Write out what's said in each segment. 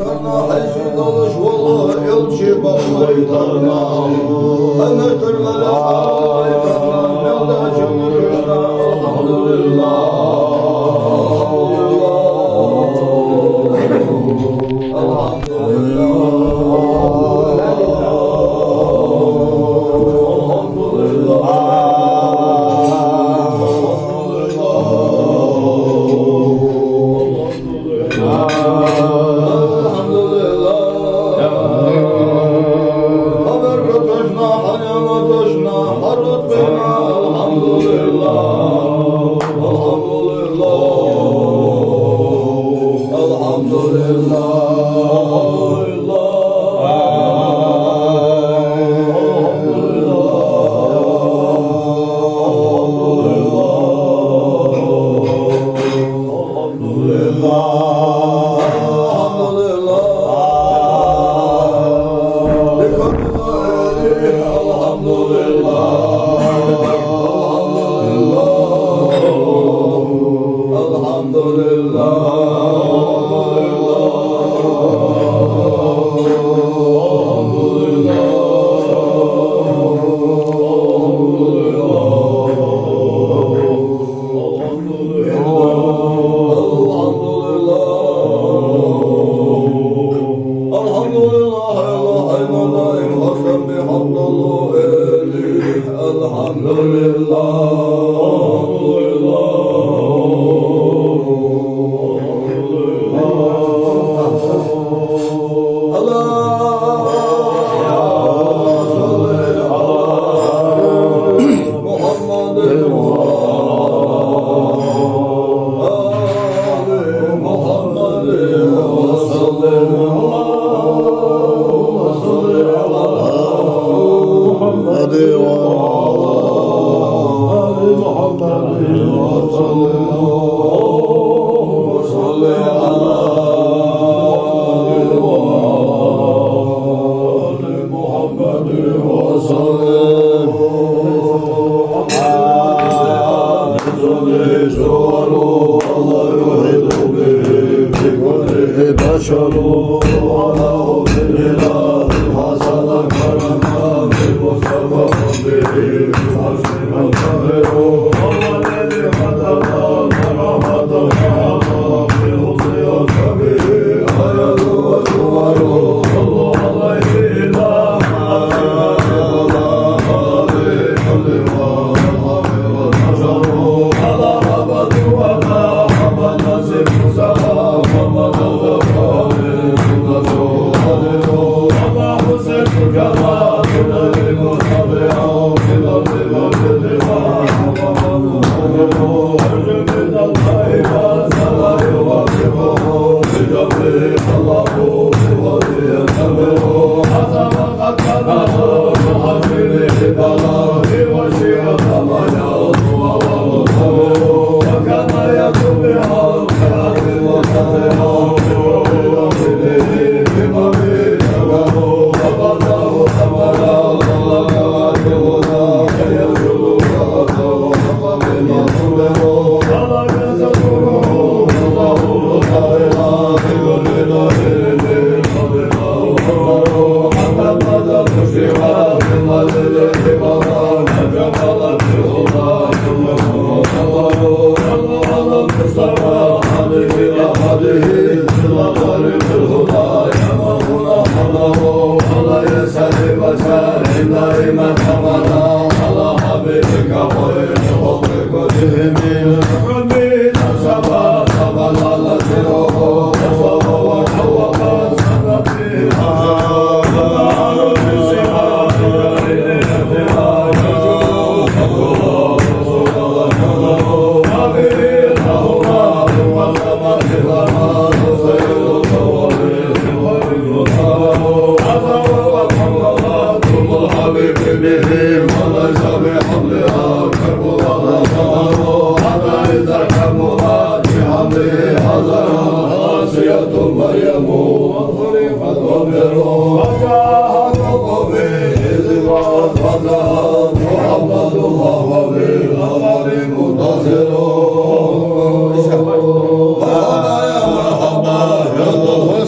tarna haysi dalış vallahi elçi bakmayı tarna Ana tırlara sağlayı tarna Mevda cümürüşna Alhamdulillah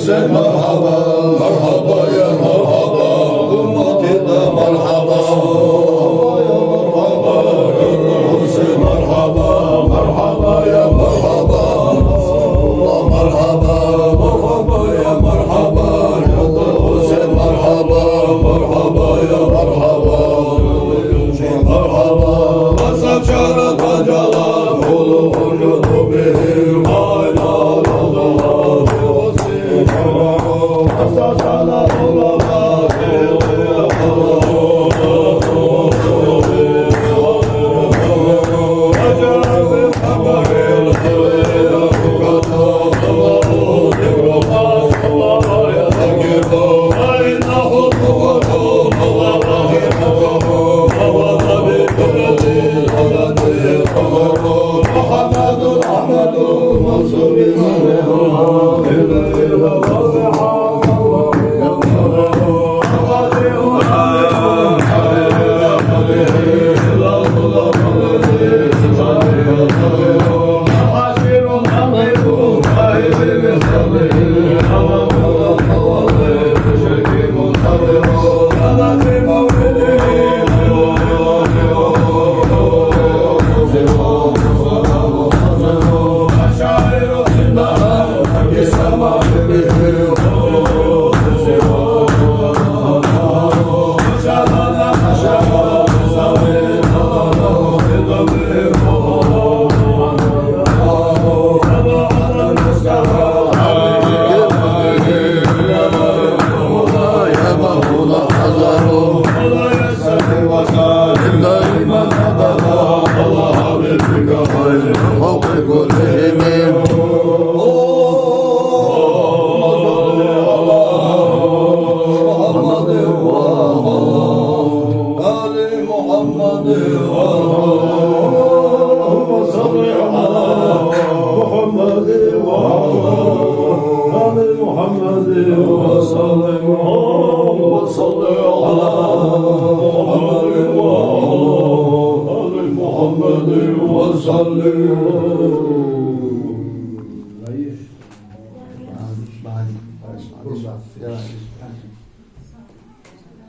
Sen مرحبا مرحبا يا مرحبا أمتنا مرحبا يا مرحبا الحسين مرحبا مرحبا يا مرحبا مرحبا مرحبا يا مرحبا الحسين مرحبا مرحبا يا مرحبا مرحبا وصف شرف جلال خلق به الغيلان الله وسيم وصف على علماء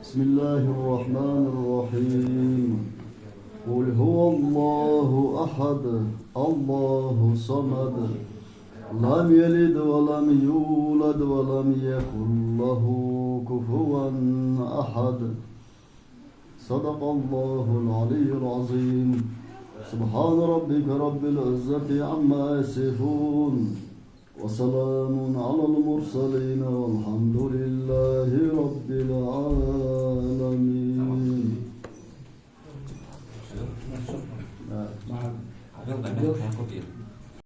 بسم الله الرحمن الرحيم قل هو الله أحد الله صمد لم يلد ولم يولد ولم يكن له كفوا أحد صدق الله العلي العظيم سبحان ربك رب العزة عما يصفون وسلام على المرسلين والحمد لله رب العالمين. Ada yang tanya, saya kok